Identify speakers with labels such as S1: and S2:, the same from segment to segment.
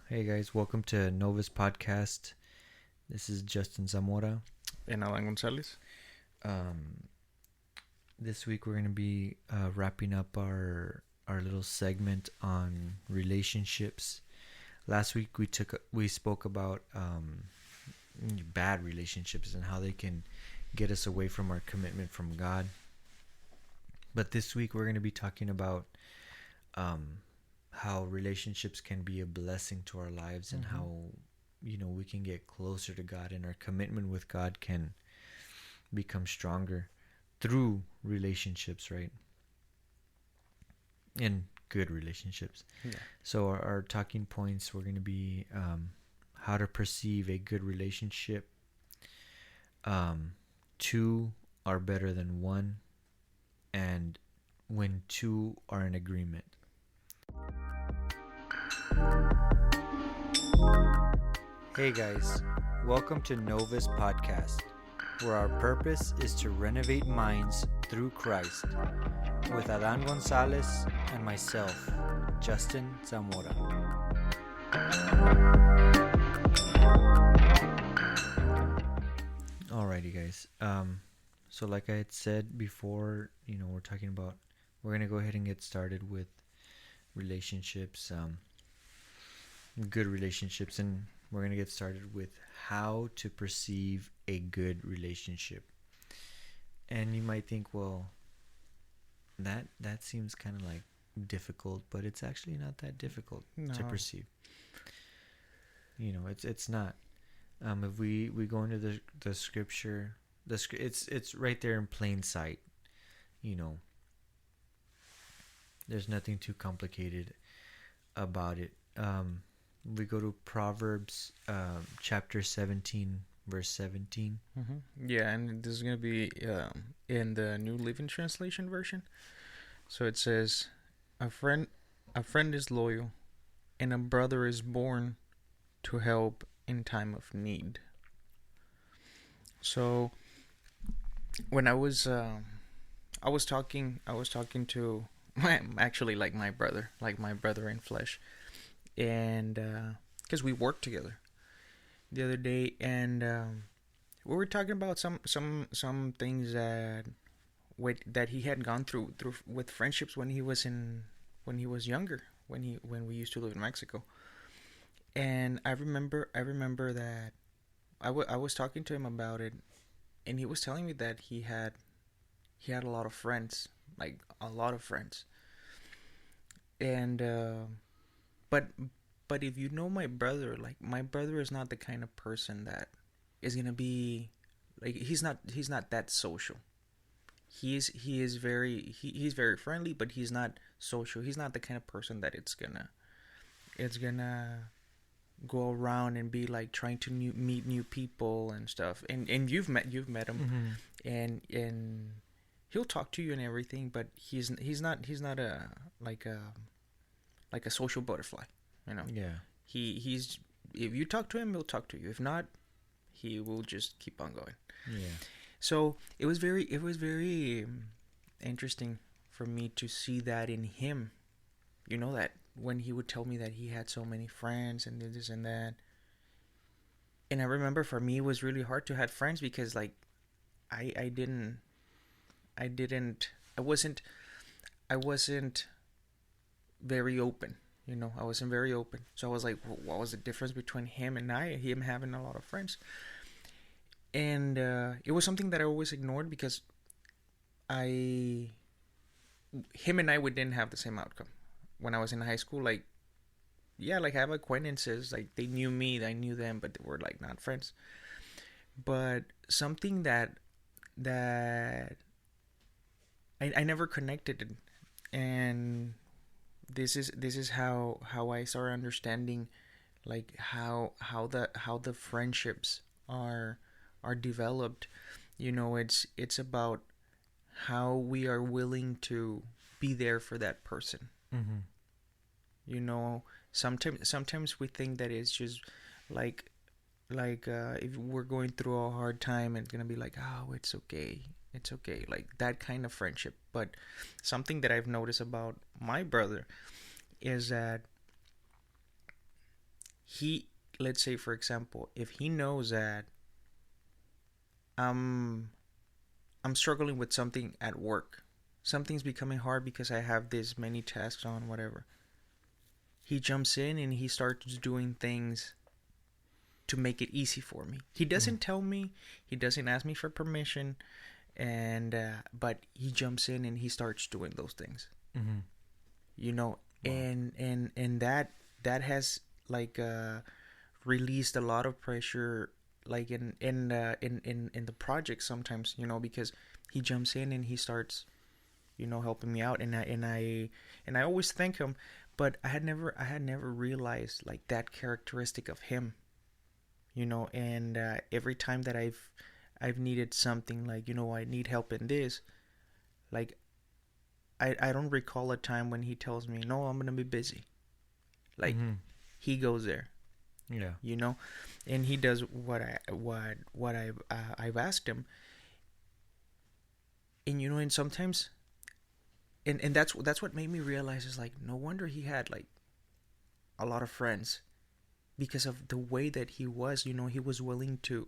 S1: Hey guys, welcome to Nova's podcast. This is Justin Zamora.
S2: And Alan Gonzalez.
S1: Um, this week we're going to be wrapping up our little segment on relationships. Last week we spoke about bad relationships and how they can get us away from our commitment from God. But this week we're going to be talking about how relationships can be a blessing to our lives and how we can get closer to God and our commitment with God can become stronger through relationships, right? And good relationships.
S2: Yeah.
S1: So our talking points, we're going to be how to perceive a good relationship. Two are better than one, and when two are in agreement. Hey guys, welcome to Nova's podcast, where our purpose is to renovate minds through Christ, with Adan Gonzalez and myself, Justin Zamora. Alrighty guys, so like I had said before, we're going to go ahead and get started with relationships, good relationships, and we're going to get started with how to perceive a good relationship. And you might think, well, that seems kind of like difficult, but it's actually not that difficult to perceive. It's not. If we go into the scripture, it's right there in plain sight. There's nothing too complicated about it. We go to Proverbs chapter 17, verse 17.
S2: Yeah, and this is going to be in the New Living Translation version. So it says, a friend is loyal, and a brother is born to help in time of need. So when I was talking to actually like my brother in flesh, and because we worked together the other day, and we were talking about some things that he had gone through with friendships when he was younger, when we used to live in Mexico. And I remember that I was talking to him about it, and he was telling me that he had a lot of friends, like a lot of friends. And but if you know my brother, like, my brother is not the kind of person that is gonna be like, he's not that social. He's very friendly, but he's not social. He's not the kind of person that it's gonna go around and be like trying to meet new people and stuff. And you've met him, and he'll talk to you and everything, but he's not a like a social butterfly,
S1: Yeah.
S2: He's if you talk to him, he'll talk to you. If not, he will just keep on going.
S1: Yeah.
S2: So it was very interesting for me to see that in him. That when he would tell me that he had so many friends and this and that. And I remember for me it was really hard to have friends because, like, I wasn't very open. I wasn't very open. So I was like, what was the difference between him and him having a lot of friends? And it was something that I always ignored because him and we didn't have the same outcome. When I was in high school, like, yeah, like, I have acquaintances, like, they knew me, I knew them, but they were like not friends. But something that I never connected, and this is how I started understanding, like, how the friendships are developed. It's about how we are willing to be there for that person. Sometimes we think that it's just like if we're going through a hard time, it's gonna be like, oh, it's okay, like that kind of friendship. But something that I've noticed about my brother is that he, let's say for example, if he knows that I'm I'm struggling with something at work, something's becoming hard because I have this many tasks on, whatever. He jumps in and he starts doing things to make it easy for me. He
S1: Mm-hmm.
S2: doesn't tell me, he doesn't ask me for permission, and but he jumps in and he starts doing those things.
S1: Mm-hmm.
S2: You know,
S1: Wow.
S2: and that has like released a lot of pressure, like in the project sometimes. You know, because he jumps in and he starts, you know, helping me out, and I always thank him. But I had never realized like that characteristic of him, you know. And every time that I've needed something, like, you know, I need help in this, like, I don't recall a time when he tells me, no, I'm gonna be busy. Like,
S1: Mm-hmm.
S2: he goes there,
S1: Yeah.
S2: you know, and he does what I've asked him. And you know, and sometimes, and that's what made me realize, is like, no wonder he had like a lot of friends, because of the way that he was. You know, he was willing to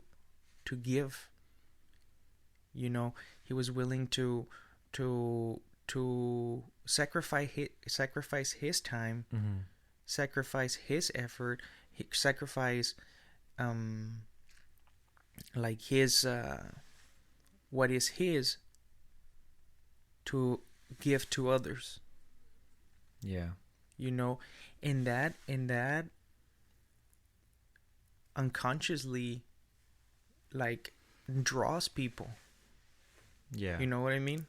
S2: give. You know, he was willing to sacrifice his time,
S1: Mm-hmm.
S2: sacrifice his effort, sacrifice um like his what is his, to give to others.
S1: Yeah.
S2: You know, and that unconsciously, like, draws people.
S1: Yeah.
S2: You know what I mean?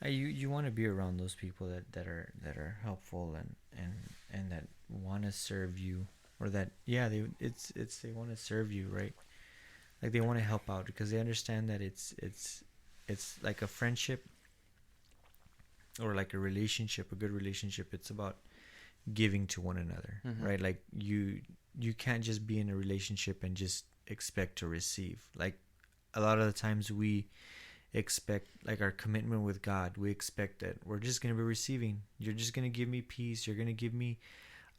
S1: You want to be around those people that are helpful and that want to serve you, or that, yeah, it's they want to serve you, right? Like, they want to help out because they understand that it's like a friendship, or like a relationship, a good relationship. It's about giving to one another,
S2: Mm-hmm.
S1: right? Like, you can't just be in a relationship and just expect to receive. Like, a lot of the times we expect, like, our commitment with God, we expect that we're just going to be receiving. You're just going to give me peace. You're going to give me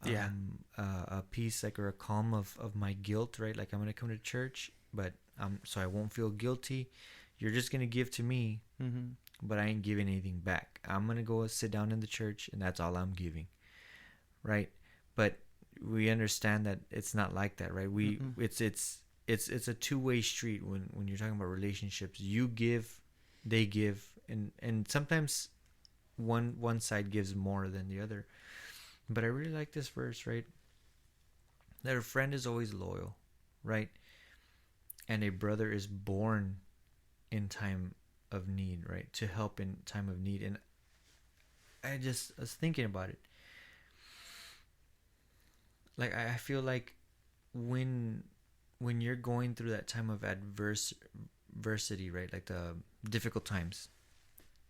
S2: Yeah.
S1: a peace, like, or a calm of my guilt, right? Like, I'm going to come to church, but so I won't feel guilty. You're just going to give to me,
S2: Mm-hmm.
S1: but I ain't giving anything back. I'm going to go sit down in the church, and that's all I'm giving, right? But we understand that it's not like that, right? We
S2: Mm-mm.
S1: it's a two-way street when you're talking about relationships. You give, they give, and sometimes one side gives more than the other. But I really like this verse, right? That a friend is always loyal, right? And a brother is born in time of need, right? To help in time of need. And I just was thinking about it. Like, I feel like when when you're going through that time of adversity, right? Like the difficult times,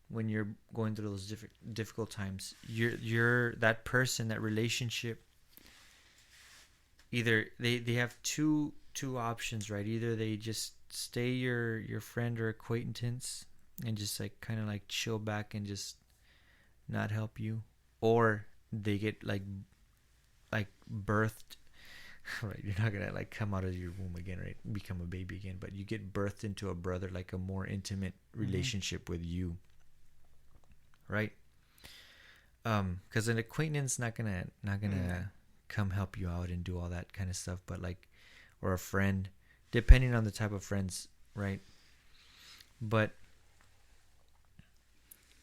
S1: when you're going through those difficult times, you're that person, that relationship. Either they have two options, right? Either they just stay your friend or acquaintance and just, like, kind of like chill back and just not help you, or they get like birthed. Right, you're not gonna, like, come out of your womb again, right? Become a baby again, but you get birthed into a brother, like a more intimate
S2: Mm-hmm.
S1: relationship with you, right? Because an acquaintance not gonna come help you out and do all that kind of stuff, but, like, or a friend, depending on the type of friends, right? But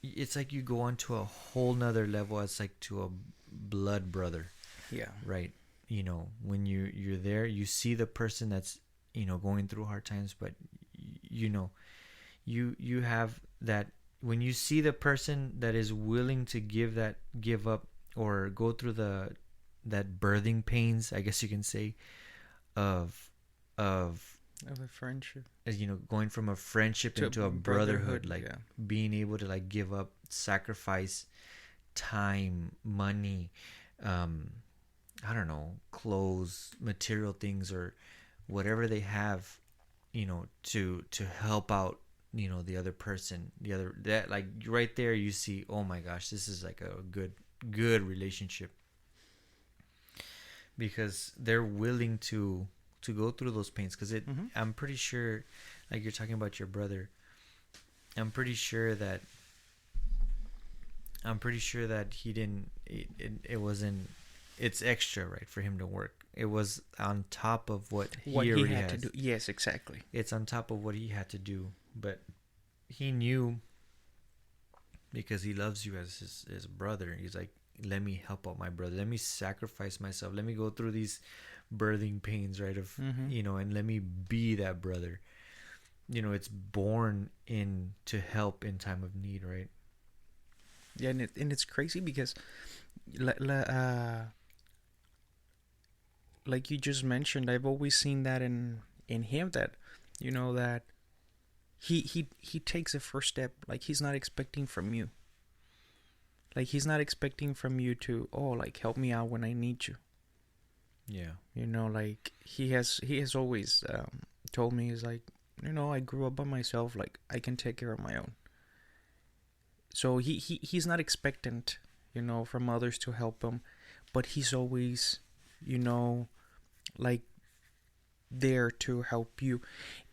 S1: it's like you go on to a whole nother level. It's like to a blood brother,
S2: Yeah.
S1: right? You know, when you're there, you see the person that's, going through hard times, but you know, you have that. When you see the person that is willing to give up, or go through that birthing pains, I guess you can say, of of
S2: Of a friendship
S1: going from a friendship
S2: to a
S1: into a brotherhood,
S2: brotherhood.
S1: like
S2: Yeah.
S1: being able to, like, give up, sacrifice time, money, um I don't know, clothes, material things, or whatever they have, to help out, the other person, the other, that, like, right there, you see, oh my gosh, this is like a good relationship. because they're willing to go through those pains. Because
S2: Mm-hmm.
S1: I'm pretty sure, like you're talking about your brother, I'm pretty sure that he didn't. It wasn't. It's extra, right, for him to work. It was on top of what
S2: What
S1: he
S2: he
S1: already
S2: had to
S1: has.
S2: do. Yes, exactly.
S1: It's on top of what he had to do, but he knew, because he loves you as his brother. He's like, let me help out my brother. Let me sacrifice myself. Let me go through these birthing pains, right? Of
S2: Mm-hmm.
S1: and let me be that brother. It's born in to help in time of need, right?
S2: Yeah, and it's crazy because, uh, like you just mentioned, I've always seen that in him, that that he takes a first step. Like, he's not expecting from you. Like, he's not expecting from you to, oh, like, help me out when I need you.
S1: Yeah.
S2: Like, he has always told me, he's like, I grew up by myself. Like, I can take care of my own. So he's not expectant, from others to help him, but he's always, you know, like, there to help you.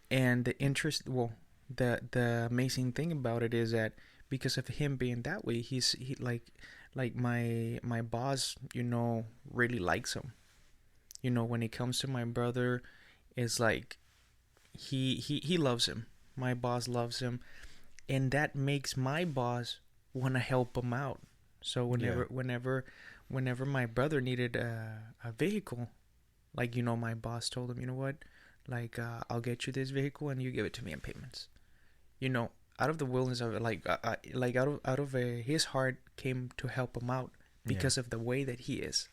S2: And the amazing thing about it is that, because of him being that way, he like my boss, really likes him. When it comes to my brother, it's like he loves him. My boss loves him, and that makes my boss want to help him out. So
S1: Yeah.
S2: whenever my brother needed a vehicle, like, my boss told him, what, like, I'll get you this vehicle and you give it to me in payments. You know, out of the willingness of it, like out of his heart came to help him out
S1: Yeah.
S2: because of the way that he is.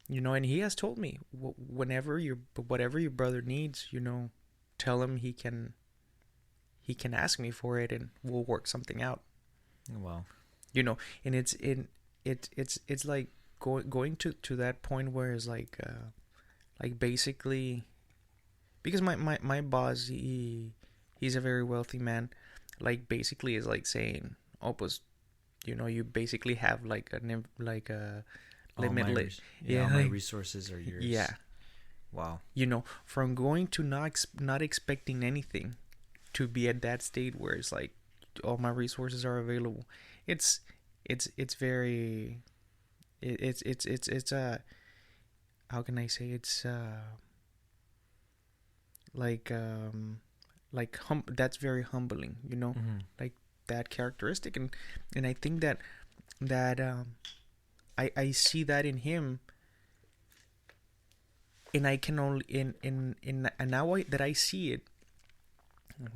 S2: And he has told me, whatever your brother needs, tell him he can ask me for it and we'll work something out.
S1: Wow.
S2: And it's like going to that point where it's like basically, because my boss, he's a very wealthy man. Like, basically is like saying, oh, pues, you basically have like a
S1: All my
S2: limitless.
S1: all
S2: Yeah,
S1: my
S2: like,
S1: resources are yours.
S2: yeah.
S1: Wow.
S2: From going to not expecting anything, to be at that state where it's like all my resources are available. It's very, it's how can I say, it's like that's very humbling,
S1: Mm-hmm.
S2: like, that characteristic. And I think that I see that in him. And I can only in and now that I see it,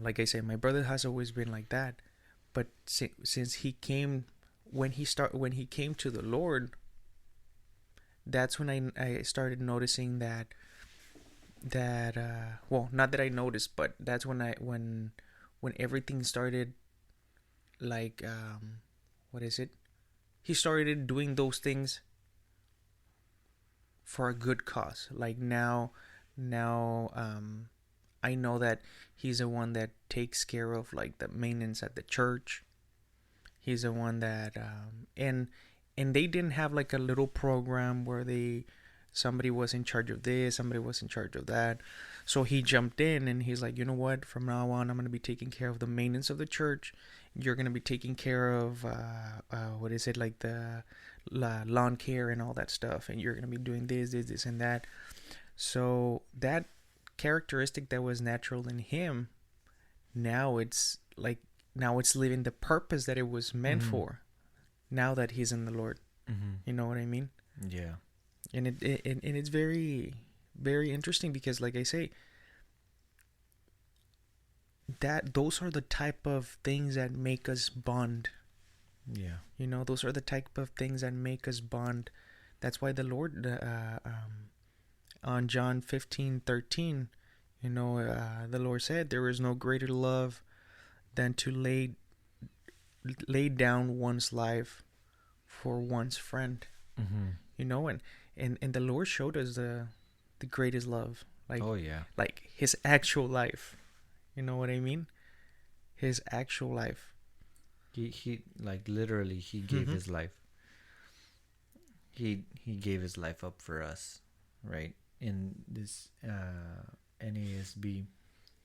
S2: like I said, my brother has always been like that. But since he came, when he came to the Lord, that's when I started noticing that well, not that I noticed, but that's when everything started, like, what is it, he started doing those things for a good cause. Like, now I know that he's the one that takes care of, like, the maintenance at the church. He's the one that and they didn't have like a little program where somebody was in charge of this, somebody was in charge of that. So he jumped in and he's like, what? From now on, I'm going to be taking care of the maintenance of the church. You're going to be taking care of what is it, like the lawn care and all that stuff, and you're going to be doing this, and that. So that characteristic that was natural in him, now it's like, now it's living the purpose that it was meant
S1: Mm-hmm.
S2: for. Now that he's in the Lord,
S1: Mm-hmm.
S2: you know what I mean?
S1: Yeah.
S2: And it's very, very interesting because, like I say, that those are the type of things that make us bond.
S1: Yeah.
S2: Those are the type of things that make us bond. That's why the Lord, on John 15:13, the Lord said, there is no greater love than to lay down one's life for one's friend.
S1: Mm-hmm.
S2: And the Lord showed us the greatest love, like,
S1: Oh yeah.
S2: his actual life. You know what I mean? His actual life.
S1: He like literally he gave
S2: Mm-hmm.
S1: his life. He gave his life up for us. right? In this NASB,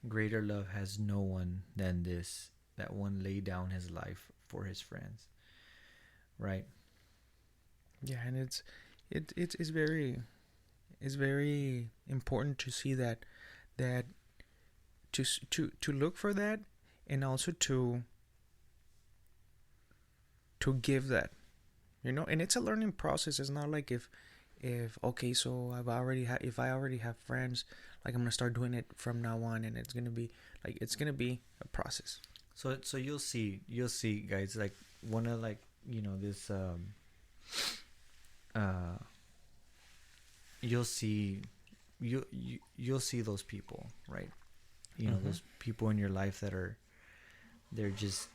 S1: greater love has no one than this, that one lay down his life for his friends, right?
S2: Yeah, and it's very important to see that to look for that, and also to give that, and it's a learning process. It's not like if okay, so if I already have friends, like I'm gonna start doing it from now on, and it's gonna be a process.
S1: So you'll see guys, like one of, like, this uh you'll see you'll see those people, right? Those people in your life that are, they're just,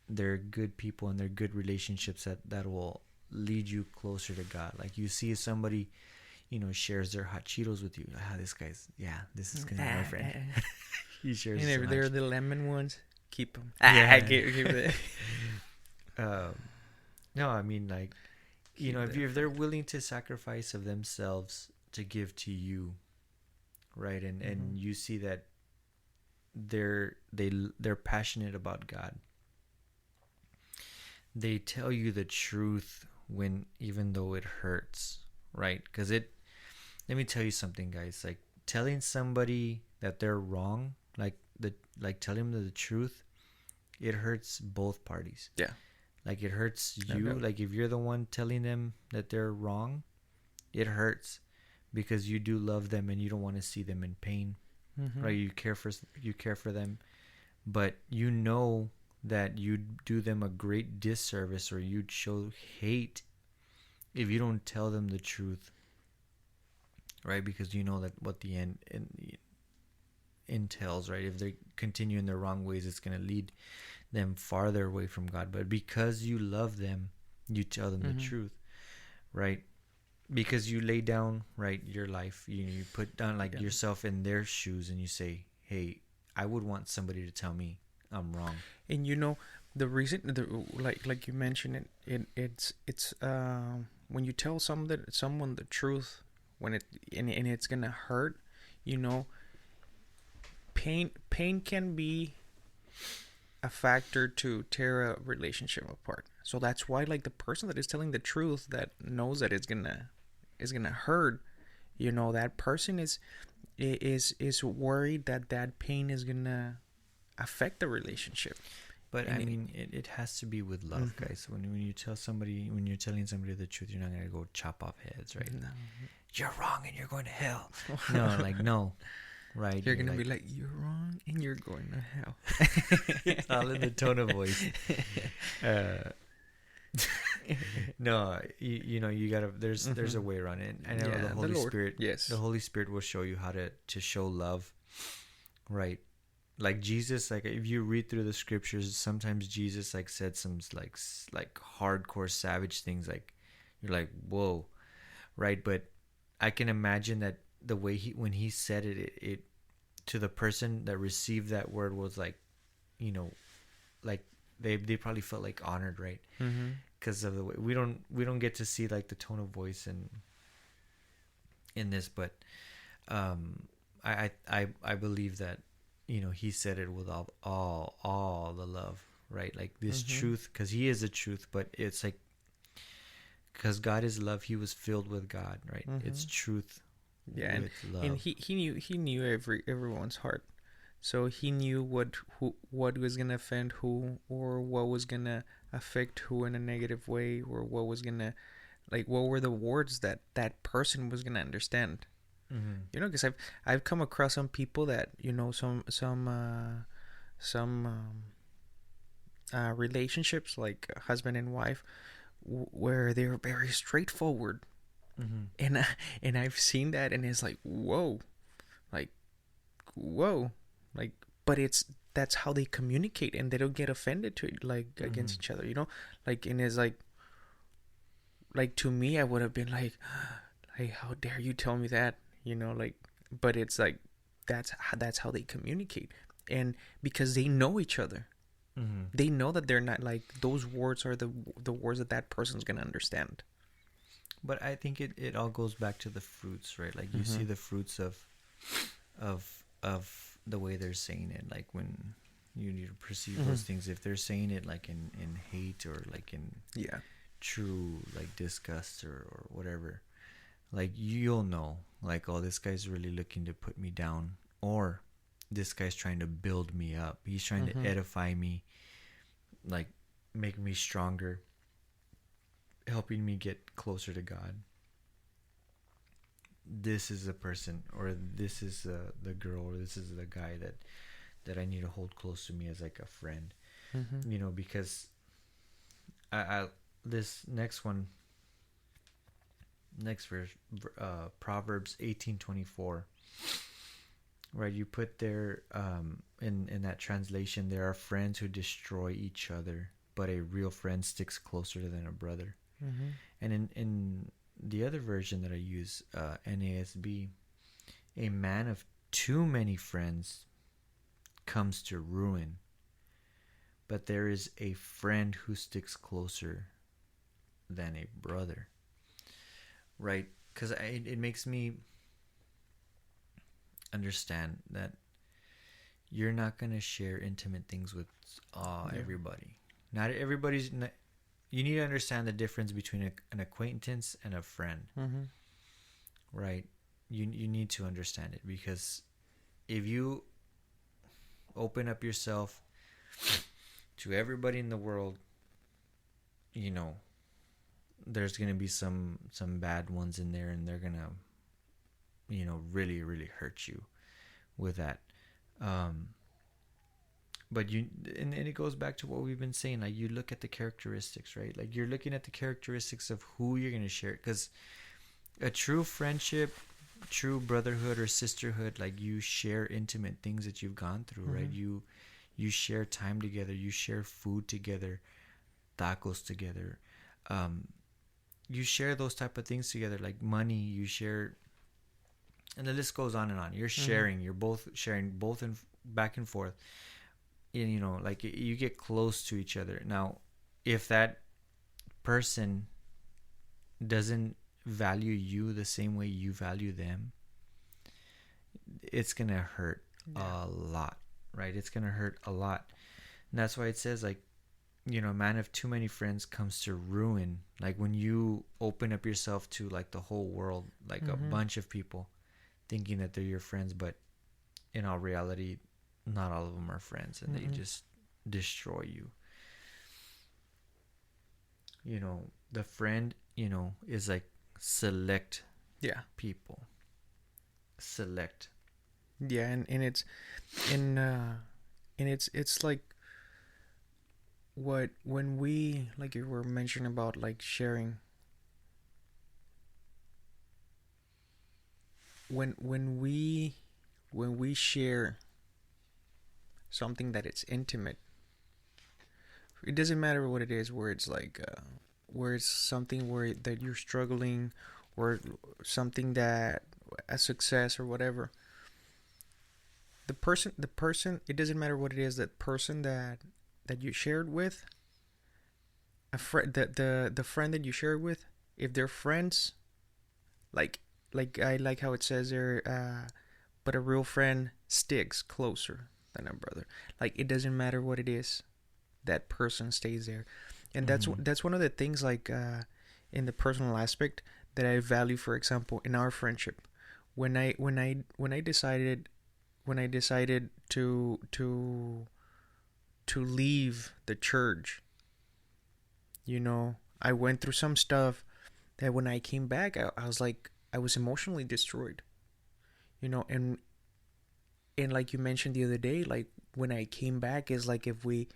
S1: they're good people, and they're good relationships that will lead you closer to God. Like you see somebody, shares their hot Cheetos with you. This is gonna be my friend. He shares
S2: And
S1: some
S2: they're the lemon ones. Keep them.
S1: Yeah.
S2: Keep it.
S1: No, I mean, like,
S2: Keep
S1: if they're willing to sacrifice of themselves to give to you, right? And you see that they're passionate about God. They tell you the truth, when even though it hurts, right? Because let me tell you something, guys. Like, telling somebody that they're wrong, like telling them the truth, it hurts both parties.
S2: Yeah.
S1: Like, it hurts you.
S2: No.
S1: Like, if you're the one telling them that they're wrong, it hurts, because you do love them and you don't want to see them in pain, right? You care for them, but that you'd do them a great disservice, or you'd show hate if you don't tell them the truth, right? Because you know that what the end entails, right? If they continue in their wrong ways, it's going to lead them farther away from God. But because you love them, you tell them the truth, right? Because you lay down, right, your life. You put down, like, yourself in their shoes, and you say, hey, I would want somebody to tell me I'm wrong.
S2: And the reason, like you mentioned, it's when you tell someone the truth, when it's gonna hurt, pain can be a factor to tear a relationship apart. So that's why, like, the person that is telling the truth, that knows that it's gonna hurt, that person is worried that pain is gonna affect the relationship.
S1: But I mean, it has to be with love, guys. When you tell somebody, when you're telling somebody the truth, you're not gonna go chop off heads, right?
S2: No.
S1: You're wrong and you're going to hell. No, right?
S2: You're gonna be like, you're wrong and you're going to hell.
S1: It's all in the tone of voice. No, you gotta. There's a way around it. I know the Holy Spirit.
S2: Yes,
S1: the Holy Spirit will show you how to show love, right? Like Jesus, like if you read through the scriptures, sometimes Jesus like said some like hardcore savage things. Like you're like, whoa, right? But I can imagine that the way when he said it to the person that received that word was like, like they probably felt like honored, right? Because of the way we don't get to see like the tone of voice in this, but I believe that he said it with all the love, right? Like this truth, because he is the truth, but it's like, because God is love, he was filled with God, right? It's truth.
S2: Yeah, and love. And he knew everyone's heart, so he knew what was gonna offend who, or what was gonna affect who in a negative way, or what was gonna, like, what were the words that person was gonna understand. Because I've come across some people that some relationships, like husband and wife, where they're very straightforward. And I've seen that, and it's like, whoa, like, but that's how they communicate, and they don't get offended to it, like against each other, like, and it's like to me, I would have been like, how dare you tell me that, like, but it's like that's how they communicate, and because they know each other, they know that they're not, like, those words are the words that person's gonna understand.
S1: But I think it all goes back to the fruits, right? Like you see
S2: Mhm.
S1: the fruits of the way they're saying it. Like when you need to perceive those
S2: Mhm.
S1: things, if they're saying it like in hate or like in
S2: Yeah.
S1: true like disgust or whatever, like you'll know, like, oh, this guy's really looking to put me down, or this guy's trying to build me up. He's trying to
S2: Mhm.
S1: edify me, like make me stronger, helping me get closer to God. This is a person, or this is the girl, or this is the guy that I need to hold close to me as like a friend.
S2: Mhm.
S1: Because I this next one, next verse, Proverbs 18:24. Right, you put there, in that translation, there are friends who destroy each other, but a real friend sticks closer than a brother.
S2: Mhm.
S1: And in the other version that I use, NASB, a man of too many friends comes to ruin, but there is a friend who sticks closer than a brother. Right? Because it makes me understand that you're not going to share intimate things with
S2: Yeah.
S1: everybody. Not everybody's. Not, you need to understand the difference between an acquaintance and a friend,
S2: Mhm.
S1: right? You need to understand it, because if you open up yourself to everybody in the world, you know there's gonna be some bad ones in there, and they're gonna really really hurt you with that. Um, but and it goes back to what we've been saying. Like, you look at the characteristics, right? Like, you're looking at the characteristics of who you're gonna share, because a true friendship, true brotherhood or sisterhood, like, you share intimate things that you've gone through, right?
S2: Mhm.
S1: You share time together, you share food together, tacos together, um, you share those type of things together, like money. You share, and the list goes on and on. You're
S2: Mhm.
S1: sharing, you're both sharing, both in back and forth, and like, you get close to each other. Now, if that person doesn't value you the same way you value them, it's gonna hurt
S2: Yeah.
S1: a lot, right? It's gonna hurt a lot. And that's why it says, like, a man of too many friends comes to ruin. Like, when you open up yourself to, like, the whole world, like a
S2: Mhm.
S1: bunch of people thinking that they're your friends, but in all reality, not all of them are friends, and they
S2: Mhm.
S1: just destroy you. The friend, is like select
S2: Yeah.
S1: people. Select.
S2: Yeah, and it's and uh and it's like what when we like you were mentioning about like sharing when we share something that it's intimate. It doesn't matter what it is, where it's like where it's something where that you're struggling, or something that a success or whatever. The person, it doesn't matter what it is, that person that you shared with, a friend, the friend that you shared with, if they're friends, like I like how it says there, but a real friend sticks closer than a brother. Like, it doesn't matter what it is, that person stays there. And that's
S1: Mm-hmm.
S2: that's one of the things, like in the personal aspect, that I value. For example, in our friendship, when I decided to leave the church, I went through some stuff that when I came back, I was like, I was emotionally destroyed. And like you mentioned the other day, like when I came back, is like if we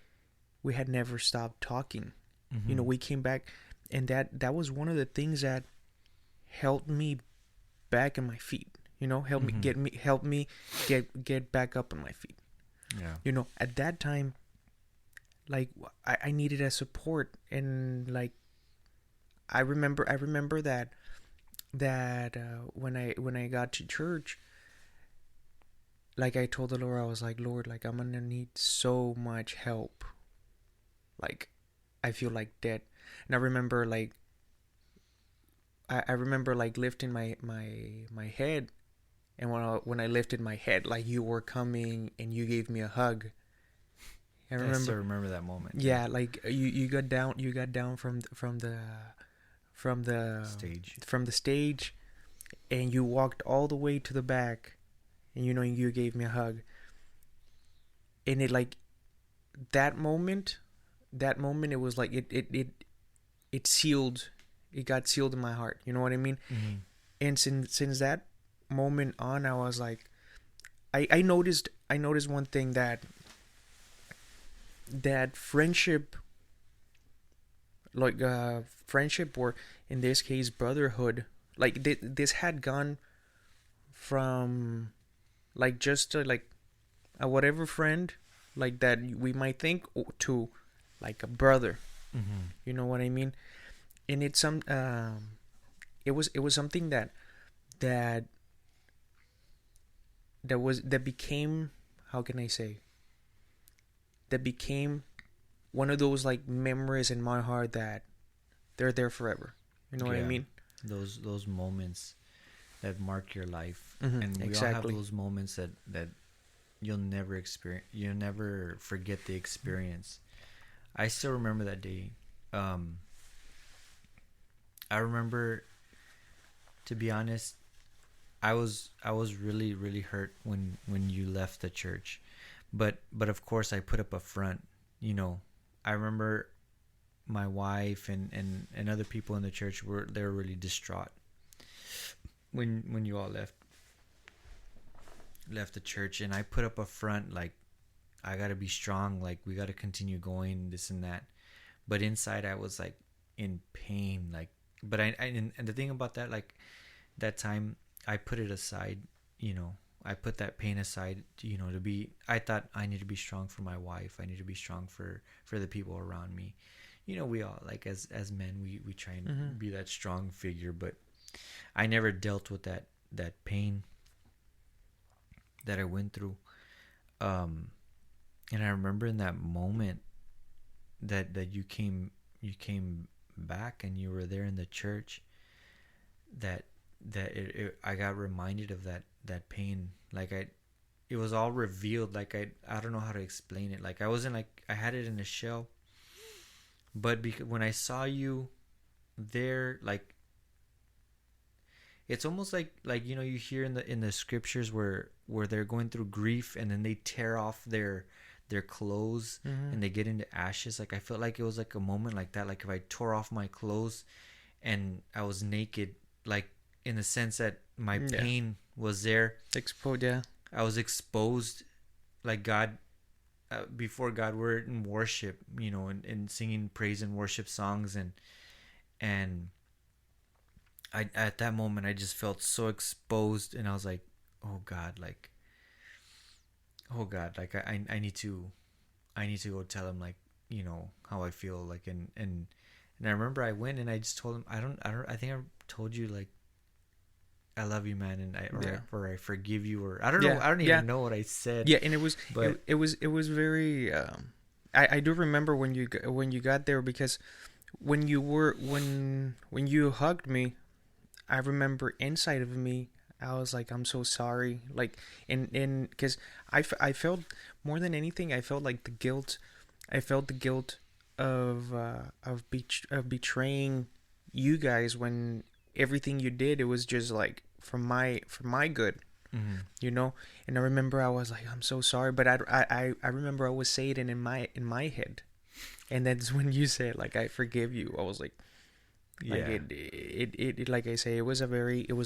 S2: had never stopped talking.
S1: Mm-hmm.
S2: We came back, and that was one of the things that helped me back on my feet.
S1: Mm-hmm.
S2: Help me get back up on my feet.
S1: Yeah.
S2: At that time, like I needed a support, and like I remember that when I got to church, like I told the Lord, I was like, Lord, like I'm gonna need so much help. Like, I feel like dead. And I remember, like, I remember like lifting my head, and when I lifted my head, like you were coming and you gave me a hug. I
S1: I still
S2: remember,
S1: remember that moment. Yeah.
S2: yeah, like you got down from the
S1: Stage.
S2: from the stage, and you walked all the way to the back, and you gave me a hug, and it like that moment, it was like it sealed, it got sealed in my heart. You know what I mean?
S1: Mm-hmm.
S2: And since that moment on, I was like, I noticed one thing, that friendship, like friendship, or in this case brotherhood, like this had gone from like just like a whatever friend like that we might think, to like a brother.
S1: Mm-hmm.
S2: You know what I mean? And it's some it was something that that became, how can I say, that became one of those like memories in my heart that they're there forever. You know what I
S1: Yeah.
S2: mean?
S1: Those moments that mark your life, and we all have
S2: Exactly.
S1: those moments that you'll never experience. You'll never forget the experience. I still remember that day. Um, I remember, to be honest, I was really really hurt when you left the church, but of course I put up a front. You know, I remember my wife and other people in the church were really distraught when you all left the church, and I put up a front like I gotta be strong, like we gotta continue going, this and that. But inside I was like in pain, like. But and the thing about that, like that time, I put it aside. You know, I put that pain aside. You know, to be. I thought I need to be strong for my wife. I need to be strong for the people around me. You know, we all like as men, we try
S2: Mm-hmm.
S1: and be that strong figure, but I never dealt with that pain that I went through. Um, and I remember in that moment that you came back and you were there in the church, that I got reminded of that pain. Like it was all revealed. Like I don't know how to explain it. Like I wasn't like I had it in a shell, but because when I saw you there, like it's almost like you hear in the scriptures where they're going through grief and then they tear off their clothes
S2: Mm-hmm.
S1: and they get into ashes. Like I felt like it was like a moment like that, like if I tore off my clothes and I was naked, like in the sense that my
S2: Yeah.
S1: pain was there.
S2: Explode. Yeah.
S1: I was exposed, like God, before God, we're in worship, and singing praise and worship songs, and I at that moment I just felt so exposed, and I was like, oh God, like, oh God, like I need to go tell him, like, how I feel, like, and I remember I went and I just told him, I think I told you, like, I love you, man, and
S2: Yeah.
S1: I forgive you, or I don't know,
S2: Yeah.
S1: I don't
S2: Yeah.
S1: even know what I said,
S2: Yeah. And it was
S1: but
S2: it was very. I do remember when you got there, because when you hugged me, I remember inside of me, I was like, I'm so sorry. Like, and because I felt, more than anything, I felt like the guilt. I felt the guilt of betraying you guys, when everything you did, it was just like for my good,
S1: mm,
S2: you know. And I remember I was like, I'm so sorry, but I remember I was saying it in my head, and that's when you said, like, I forgive you. I was like
S1: yeah,
S2: like I say, it was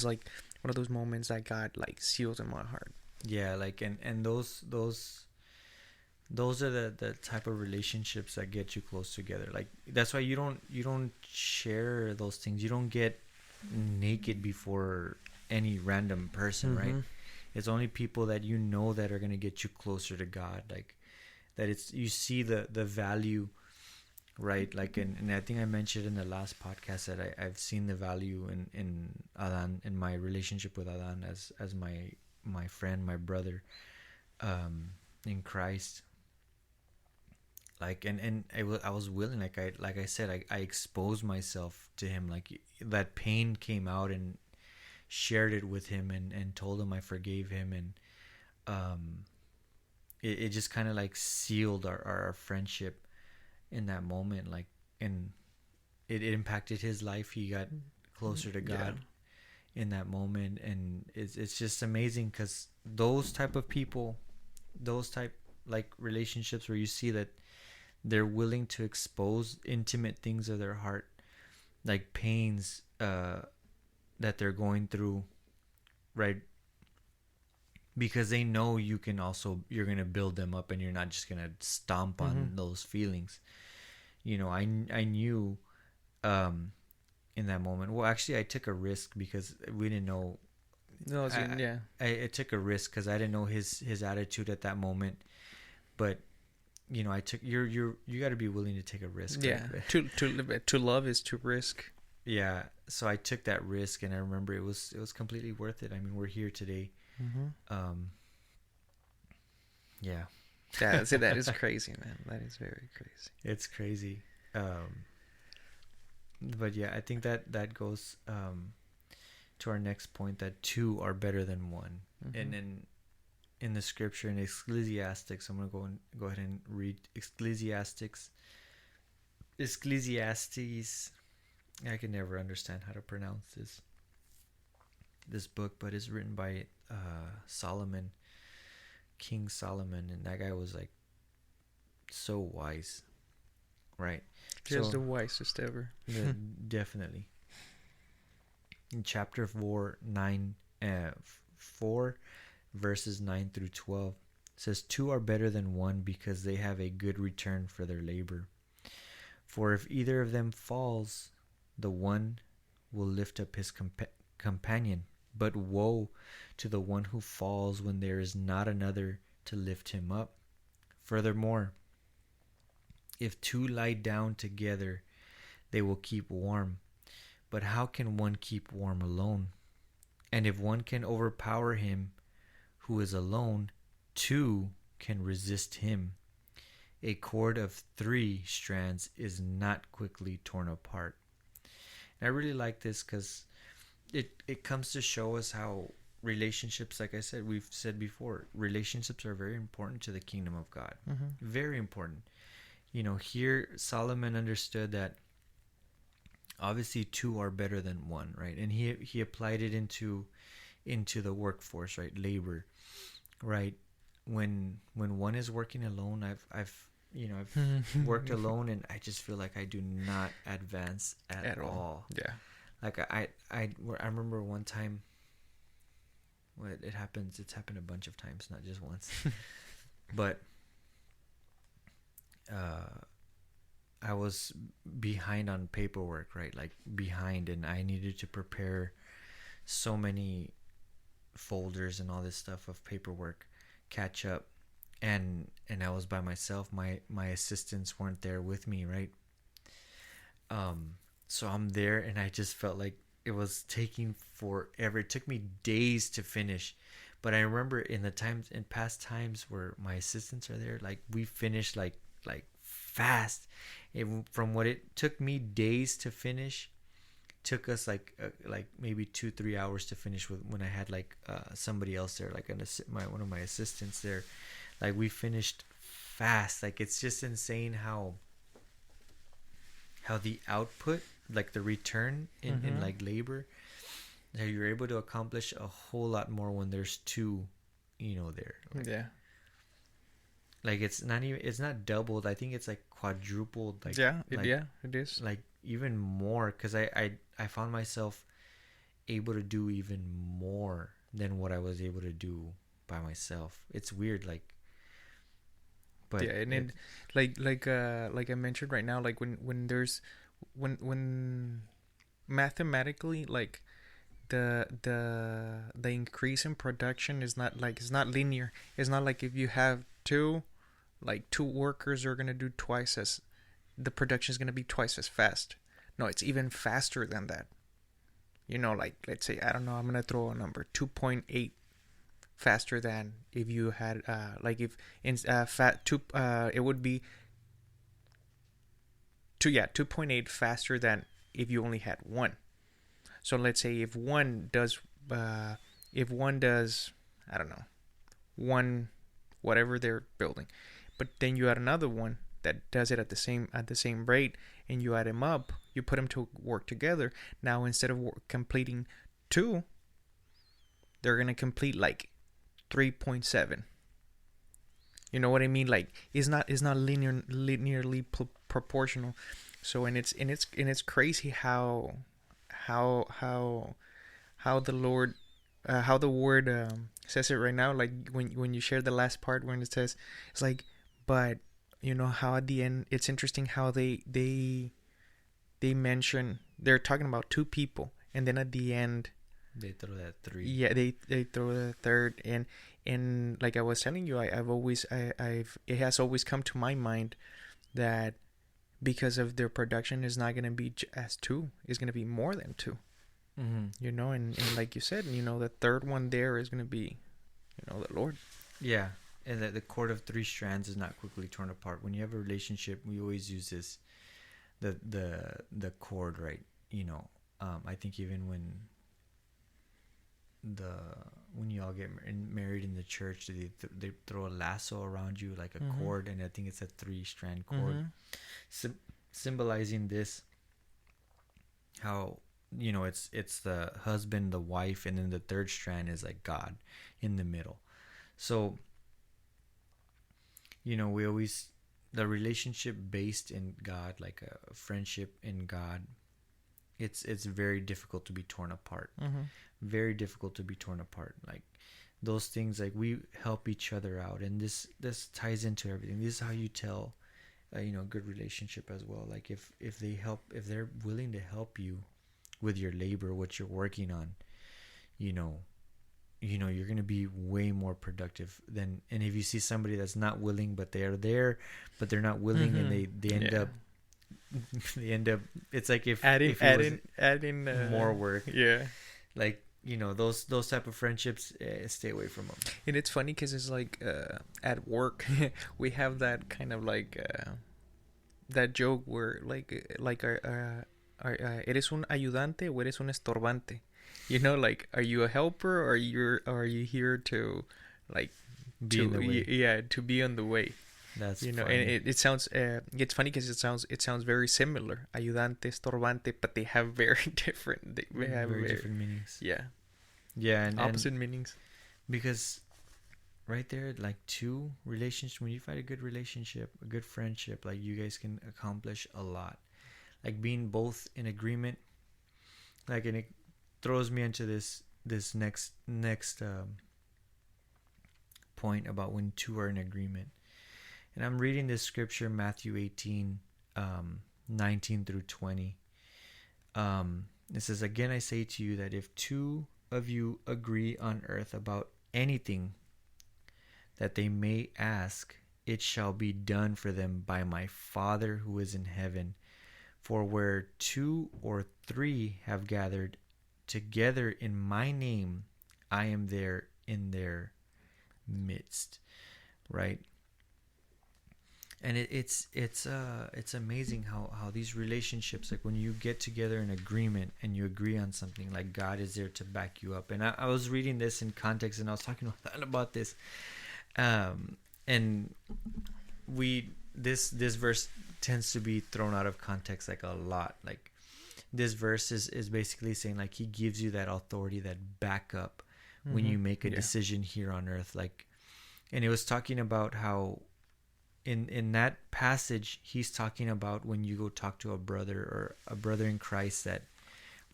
S2: like one of those moments that got like sealed in my heart.
S1: yeah, like, and those are the type of relationships that get you close together. Like that's why you don't share those things. You don't get naked before any random person, right?
S2: Mm-hmm.
S1: It's only people that you know that are going to get you closer to God, like that. It's you see the value, right? Like, and I think I mentioned in the last podcast that I've seen the value in Adan, in my relationship with Adan, as my friend, my brother, in Christ. like, and I was willing, like I said, I exposed myself to him, like that pain came out and shared it with him, and told him I forgave him, and um it just kind of like sealed our friendship in that moment, like, and it impacted his life. He got closer to
S2: Yeah.
S1: God in that moment, and it's just amazing because those type of people, those type like relationships where you see that they're willing to expose intimate things of their heart, like pains that they're going through, right? Because they know you can also, you're gonna build them up, and you're not just gonna stomp
S2: Mm-hmm.
S1: on those feelings. I knew um in that moment. Well, actually, I took a risk because we didn't know.
S2: No, it's,
S1: I
S2: yeah.
S1: I took a risk because I didn't know his attitude at that moment. But I took you got to be willing to take a risk, right?
S2: Yeah. To love is to risk.
S1: Yeah. So I took that risk, and I remember it was completely worth it. I mean, we're here today.
S2: Mm-hmm.
S1: Um. Yeah.
S2: Yeah, see, that is crazy, man. That is very crazy.
S1: It's crazy. But yeah, I think that goes to our next point, that two are better than one.
S2: Mm-hmm.
S1: And in the scripture in Ecclesiastes, I'm gonna go ahead and read Ecclesiastes. Ecclesiastes. I can never understand how to pronounce this book, but it's written by Solomon, King Solomon, and that guy was like so wise, right?
S2: Just
S1: So
S2: the wisest ever.
S1: definitely in chapter 4 verses 9 through 12, it says, two are better than one because they have a good return for their labor. For if either of them falls, the one will lift up his companion. But woe to the one who falls when there is not another to lift him up. Furthermore, if two lie down together, they will keep warm. But how can one keep warm alone? And if one can overpower him who is alone, two can resist him. A cord of 3 strands is not quickly torn apart. And I really like this because it comes to show us how relationships, like I said, we've said before, relationships are very important to the kingdom of God.
S2: Mm-hmm.
S1: Very important. Here Solomon understood that obviously two are better than one, right? And he applied it into the workforce, right? Labor, right? When one is working alone, I've worked alone, and I just feel like I do not advance at all.
S2: Yeah.
S1: Like I remember one time. Well, it happens. It's happened a bunch of times, not just once. But I was behind on paperwork, right? Like behind, and I needed to prepare so many folders and all this stuff of paperwork, catch up, and I was by myself. My assistants weren't there with me, right? So I'm there, and I just felt like it was taking forever. It took me days to finish. But I remember in past times where my assistants are there, like we finished like fast. From what it took me days to finish, took us like maybe 2-3 hours to finish when I had like somebody else there, like one of my assistants there. Like we finished fast. Like it's just insane how the output, like the return in like labor, that you're able to accomplish a whole lot more when there's two, there. Like,
S2: Yeah.
S1: like it's not doubled. I think it's like quadrupled. Like
S2: it is.
S1: like even more, because I found myself able to do even more than what I was able to do by myself. It's weird, like. But
S2: yeah, and it, like I mentioned right now, like when there's when mathematically, like the increase in production is not like, it's not linear. It's not like if you have two workers are gonna do twice as, the production is gonna be twice as fast. No, it's even faster than that. Like let's say, I don't know, I'm gonna throw a number, 2.8 faster than if you had like if in fat two it would be 2.8 faster than if you only had one. So let's say uh, if one does, I don't know, one whatever they're building, but then you add another one that does it at the same rate, and you add them up, you put them to work together. Now instead of completing two, they're gonna complete like 3.7. You know what I mean? Like it's not linearly proportional. So and it's crazy how how how the Lord how the word says it right now. Like when you share the last part when it says it's like, but you know how at the end it's interesting how they mention they're talking about two people, and then at the end,
S1: They throw that three.
S2: yeah, they throw the third. And like I was telling you, I've it has always come to my mind that because of their production is not gonna be as two, it's gonna be more than two.
S1: Mm-hmm.
S2: You know, and like you said, you know, the third one there is gonna be, you know, the Lord.
S1: Yeah, and that the cord of three strands is not quickly torn apart. When you have a relationship, we always use this, the cord, right? You know, I think even the when you all get married in the church, they throw a lasso around you like a
S2: Mm-hmm.
S1: cord, and I think it's a 3-strand cord,
S2: Mm-hmm.
S1: symbolizing this, how it's the husband, the wife, and then the third strand is like God in the middle. So we always, the relationship based in God, like a friendship in God, it's very difficult to be torn apart.
S2: Mm-hmm.
S1: Very difficult to be torn apart. Like those things, like we help each other out, and this ties into everything. This is how you tell good relationship as well. Like if they're willing to help you with your labor, what you're working on, you're going to be way more productive than. And if you see somebody that's not willing, but they're there, but they're not willing,
S2: Mm-hmm.
S1: and they end
S2: Yeah.
S1: up they end up, it's like if
S2: Adding
S1: if it was
S2: adding
S1: more work.
S2: Yeah.
S1: Like those type of friendships, stay away from them.
S2: And it's funny because it's like at work we have that kind of like that joke where like eres un ayudante o eres un estorbante. You know, like, are you a helper, or are you here to like
S1: Be in the way.
S2: yeah, to be on the way.
S1: That's
S2: You know,
S1: funny.
S2: and it sounds it's funny because it sounds very similar, ayudante, estorbante, but they have very different. They have
S1: very different meanings.
S2: Yeah,
S1: Yeah, and
S2: opposite meanings.
S1: because right there, like two relationships, when you find a good relationship, a good friendship, like you guys can accomplish a lot. Like being both in agreement, like, and it throws me into this next point about when two are in agreement. And I'm reading this scripture, Matthew 18, 19 through 20. It says, "Again, I say to you that if two of you agree on earth about anything that they may ask, it shall be done for them by my Father who is in heaven. For where two or three have gathered together in my name, I am there in their midst." Right? And it's amazing how these relationships, like when you get together in agreement and you agree on something, like God is there to back you up. And I was reading this in context, and I was talking about this, and this verse tends to be thrown out of context like a lot. Like this verse is basically saying, like, he gives you that authority, that backup when you make a decision here on earth. Like, and it was talking about how in that passage, he's talking about when you go talk to a brother or a brother in Christ that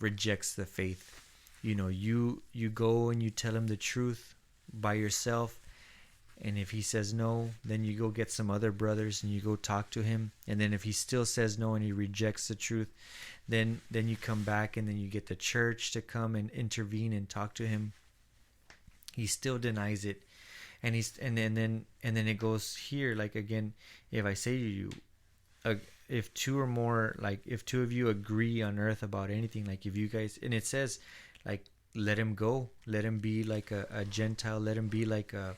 S1: rejects the faith. You go and you tell him the truth by yourself, and if he says no, then you go get some other brothers and you go talk to him. And then if he still says no and he rejects the truth, then you come back, and then you get the church to come and intervene and talk to him. He still denies it. And then it goes here, like, again, if I say to you, if two or more, like if two of you agree on earth about anything, like if you guys, and it says, like, let him go, let him be like a Gentile, let him be like a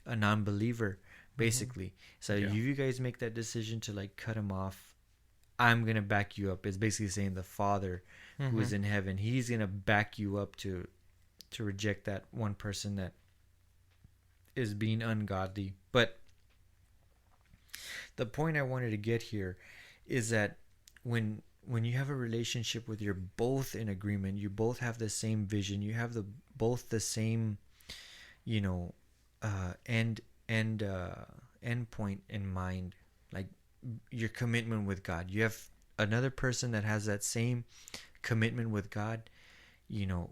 S1: non-believer, basically. So if you guys make that decision to like cut him off, I'm gonna back you up. It's basically saying the Father who
S2: Mm-hmm.
S1: is in heaven, he's gonna back you up to reject that one person that is being ungodly. But the point I wanted to get here is that when you have a relationship with you're both in agreement, you both have the same vision, you have the both the same, you know, end end end point in mind, like your commitment with God. You have another person that has that same commitment with God, you know,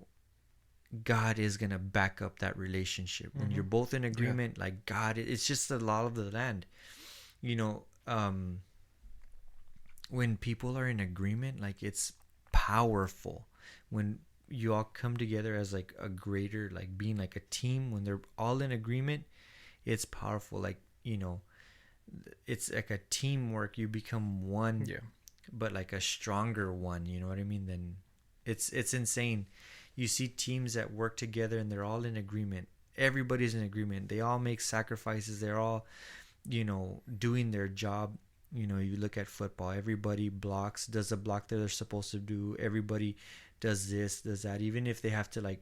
S1: God is going to back up that relationship. When
S2: Mm-hmm.
S1: you're both in
S2: Yeah.
S1: agreement, like God, it's just the law of the land. You know, when people are in agreement, like it's powerful. When you all come together as like a greater, like being like a team, when they're all in agreement, it's powerful. Like, you know, it's like a teamwork. You become one,
S2: Yeah.
S1: but like a stronger one. You know what I mean? Then it's insane. You see teams that work together and they're all in agreement. Everybody's in agreement. They all make sacrifices. They're all, you know, doing their job. You know, you look at football, everybody blocks, does the block that they're supposed to do. Everybody does this, does that, even if they have to like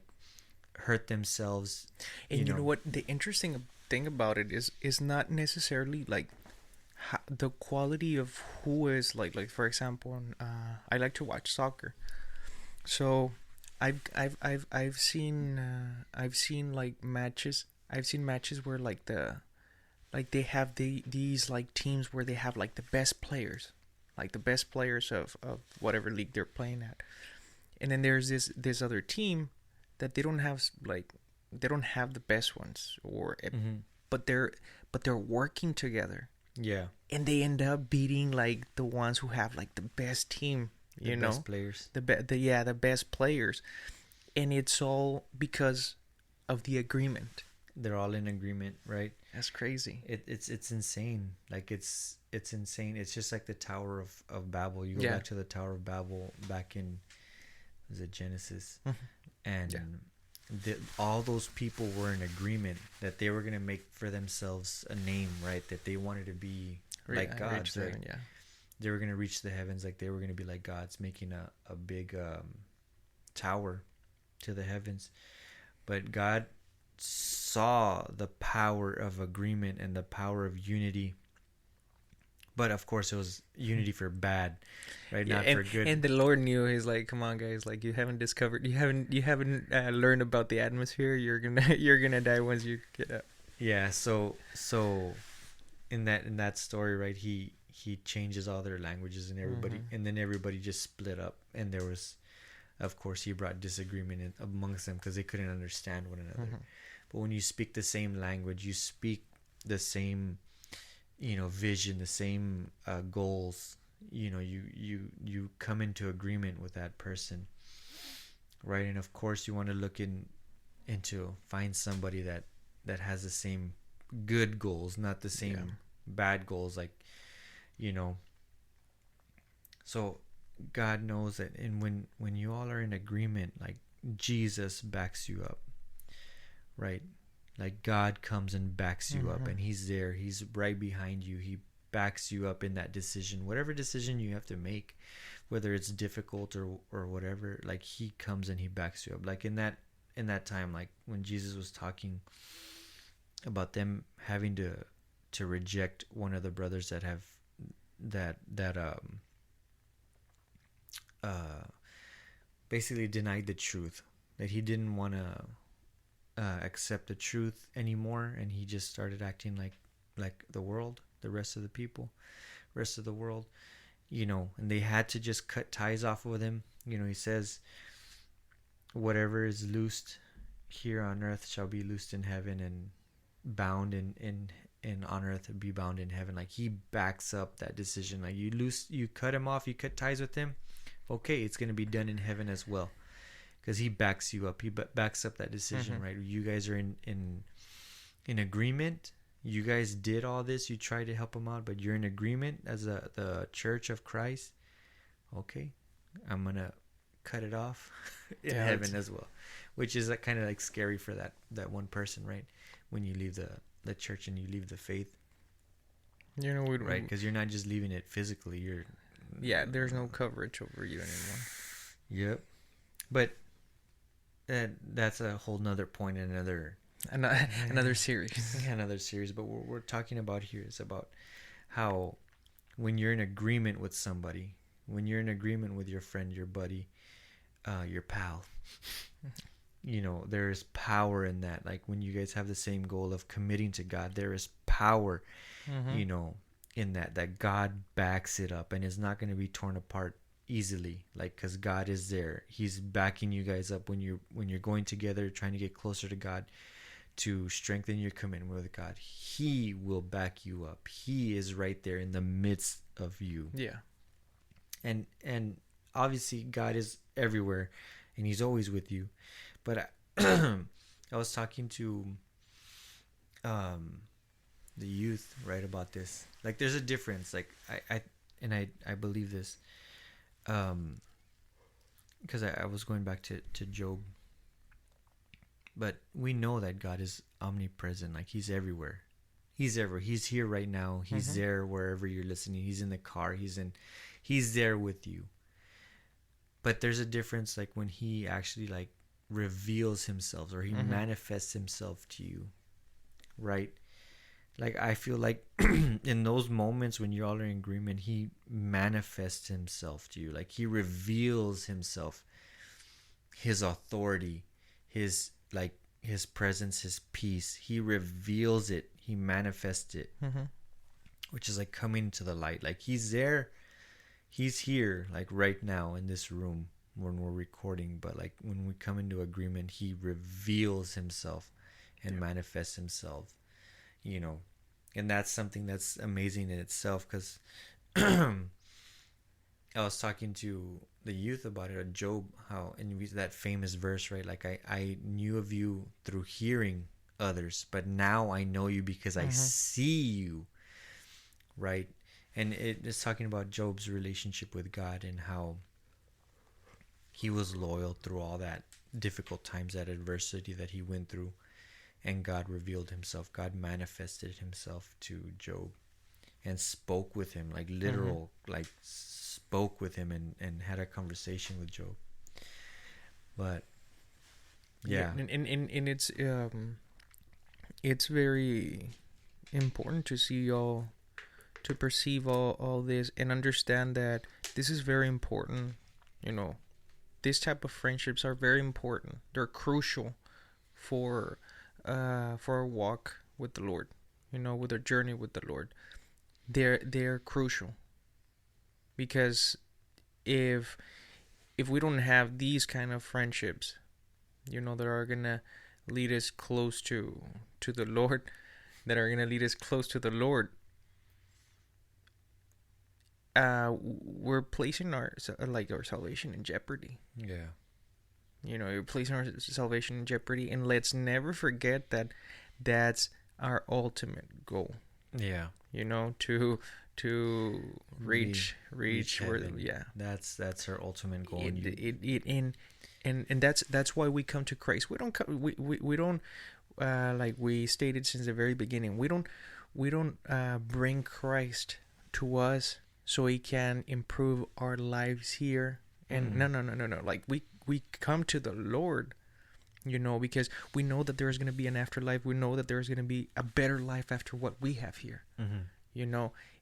S1: hurt themselves, you
S2: And you know
S1: know.
S2: what? The interesting thing about it is not necessarily like the quality of who is like for example, I like to watch soccer. So I've seen like matches. I've seen matches where like they have these like teams where they have like the best players, like the best players of whatever league they're playing at. And then there's this other team that they don't have the best ones, or
S1: Mm-hmm.
S2: but they're working together,
S1: Yeah,
S2: and they end up beating like the ones who have like the best team,
S1: the
S2: you
S1: best
S2: know,
S1: players,
S2: the best players, and it's all because of the agreement.
S1: they're all in agreement, right?
S2: That's crazy.
S1: It's insane. Like it's insane. It's just like the Tower of Babel. You go
S2: Yeah.
S1: back to the Tower of Babel back in, was it Genesis?
S2: Mhm.
S1: And
S2: Yeah.
S1: all those people were in agreement that they were going to make for themselves a name, right? That they wanted to be like
S2: Yeah,
S1: gods, right?
S2: yeah.
S1: They were going to reach the heavens, like they were going to be like gods, making a big tower to the heavens. But God saw the power of agreement and the power of unity. But of course, it was unity for bad, right?
S2: Yeah,
S1: Not for good.
S2: and the Lord knew. He's like, "Come on, guys! Like, you haven't learned about the atmosphere. You're gonna you're gonna die once you get up."
S1: Yeah. So in that story, right? He changes all their languages and everybody,
S2: Mm-hmm.
S1: and then everybody just split up, and there was, of course, he brought disagreement amongst them because they couldn't understand one another.
S2: Mm-hmm.
S1: But when you speak the same language, you speak the same, you know, vision, the same goals, you know, you come into agreement with that person, right? And of course you want to look into find somebody that has the same good goals, not the
S2: Yeah.
S1: same bad goals, like, you know. So God knows that, and when you all are in agreement, like Jesus backs you up, right? Like God comes and backs you up,
S2: Mm-hmm.
S1: and he's there, he's right behind you, he backs you up in that decision, whatever decision you have to make, whether it's difficult or whatever. Like he comes and he backs you up, like in that time, like when Jesus was talking about them having to reject one of the brothers that have that uh basically denied the truth, that he didn't want to accept the truth anymore, and he just started acting like the world, the rest of the people, rest of the world, you know. And they had to just cut ties off with him. You know, he says, whatever is loosed here on earth shall be loosed in heaven, and bound in on earth be bound in heaven. Like he backs up that decision. Like you cut him off, you cut ties with him, okay, it's going to be done in heaven as well, because he backs you up. He backs up that decision,
S2: Mm-hmm.
S1: right? You guys are in agreement. You guys did all this. You tried to help him out, but you're in agreement as the Church of Christ. Okay, I'm gonna cut it off in
S2: Yeah.
S1: heaven as well, which is like, kind of like scary for that one person, right? When you leave the church and you leave the faith,
S2: You know, we
S1: right? Because you're not just leaving it physically. You're
S2: Yeah, there's no coverage over you anymore.
S1: Yep. But that's a whole nother point in another
S2: Another series.
S1: another series. But what we're talking about here is about how when you're in agreement with somebody, when you're in agreement with your friend, your buddy, your pal, there is power in that. Like when you guys have the same goal of committing to God, there is power,
S2: Mm-hmm.
S1: you know, in that God backs it up and is not going to be torn apart easily. Like, because God is there, He's backing you guys up when you're going together, trying to get closer to God, to strengthen your commitment with God. He will back you up. He is right there in the midst of you.
S2: Yeah.
S1: And obviously God is everywhere, and He's always with you. But I was talking to the youth, right, about this. Like, there's a difference. Like, I believe this, because I was going back to Job. But we know that God is omnipresent. Like, He's everywhere. He's everywhere. He's here right now. He's there wherever you're listening. He's in the car. He's there with you. But there's a difference, like, when He actually, like, reveals Himself, or He manifests Himself to you, right? Like, I feel like in those moments when you all are in agreement, He manifests Himself to you. Like, He reveals Himself, His authority, His presence, His peace. He reveals it. He manifests it, which is like coming to the light. Like, He's there. He's here, like, right now in this room when we're recording. But, like, when we come into agreement, He reveals Himself and manifests Himself, and that's something that's amazing in itself. Because I was talking to the youth about it, Job, how, and that famous verse, right? Like, I knew of you through hearing others, but now I know you because I see you, right? And it is talking about Job's relationship with God and how he was loyal through all that difficult times, that adversity that he went through. And God revealed Himself. God manifested Himself to Job and spoke with him, like literal, like spoke with him and had a conversation with Job. But yeah.
S2: And it's very important to see all, to perceive all this and understand that this is very important. This type of friendships are very important. They're crucial for our walk with the Lord, with our journey with the Lord. They're crucial, because if we don't have these kind of friendships, that are gonna lead us close to the Lord, we're placing our salvation in jeopardy.
S1: Yeah.
S2: You're placing our salvation in jeopardy, and let's never forget that that's our ultimate goal.
S1: Yeah.
S2: To reach where, yeah.
S1: That's our ultimate goal.
S2: And that's why we come to Christ. We don't like we stated since the very beginning. We don't bring Christ to us so He can improve our lives here. And no. Like, we come to the Lord, because we know that there's going to be an afterlife. We know that there's going to be a better life after what we have here.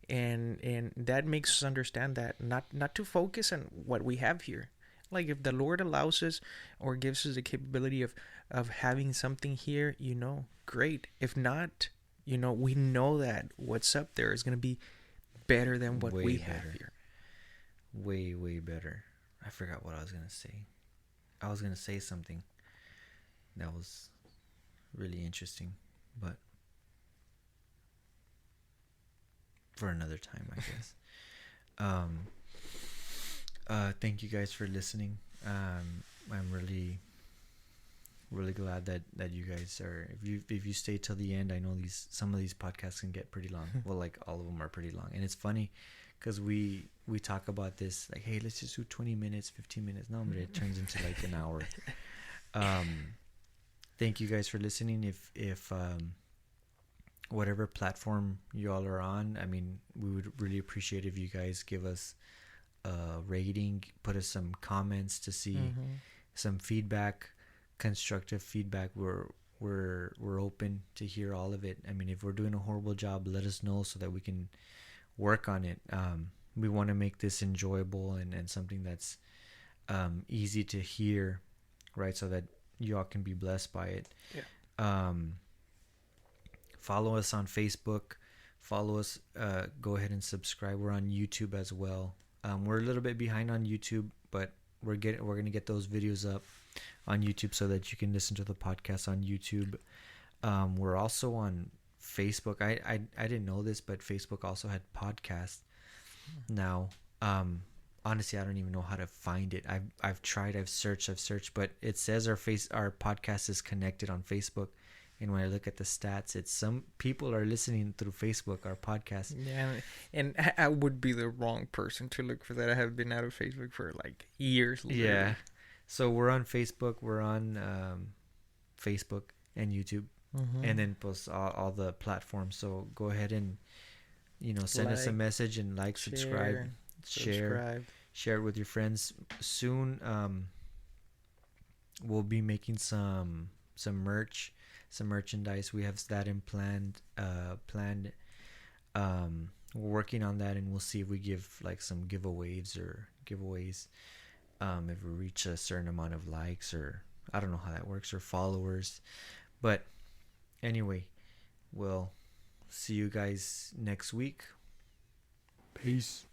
S2: And that makes us understand that not to focus on what we have here. Like, if the Lord allows us or gives us the capability of having something here, great. If not, we know that what's up there is going to be better than what we have here.
S1: Way, way better. I forgot what I was going to say. I was going to say something that was really interesting, but for another time, I guess. Thank you guys for listening. I'm really, really glad that you guys are. If you stay till the end, I know some of these podcasts can get pretty long. Well, like, all of them are pretty long, and it's funny because we talk about this like, hey, let's just do 20 minutes, 15 minutes. No, but it turns into like an hour. Thank you guys for listening. If whatever platform you all are on, I mean, we would really appreciate if you guys give us a rating, put us some comments to see
S2: Mm-hmm.
S1: some feedback, constructive feedback. We're open to hear all of it. I mean, if we're doing a horrible job, let us know so that we can work on it. We want to make this enjoyable and something that's easy to hear, right? So that y'all can be blessed by it.
S2: Yeah.
S1: Um, Follow us on Facebook. Follow us. Go ahead and subscribe. We're on YouTube as well. We're a little bit behind on YouTube, but we're gonna get those videos up on YouTube so that you can listen to the podcast on YouTube. We're also on Facebook. I didn't know this, but Facebook also had podcasts now. Honestly, I don't even know how to find it. I've tried. I've searched, but it says our podcast is connected on Facebook. And when I look at the stats, it's some people are listening through Facebook, our podcast.
S2: Yeah, and I would be the wrong person to look for that. I have been out of Facebook for like years. Literally.
S1: Yeah. So we're on Facebook. We're on Facebook and YouTube,
S2: Mm-hmm.
S1: and then post all the platforms. So go ahead and send us a
S2: Like,
S1: message and subscribe,
S2: subscribe.
S1: share it with your friends. Soon, we'll be making some merch, some merchandise. We have that in planned. We're working on that, and we'll see if we give like some giveaways. If we reach a certain amount of likes, or I don't know how that works, or followers. But anyway, we'll see you guys next week. Peace.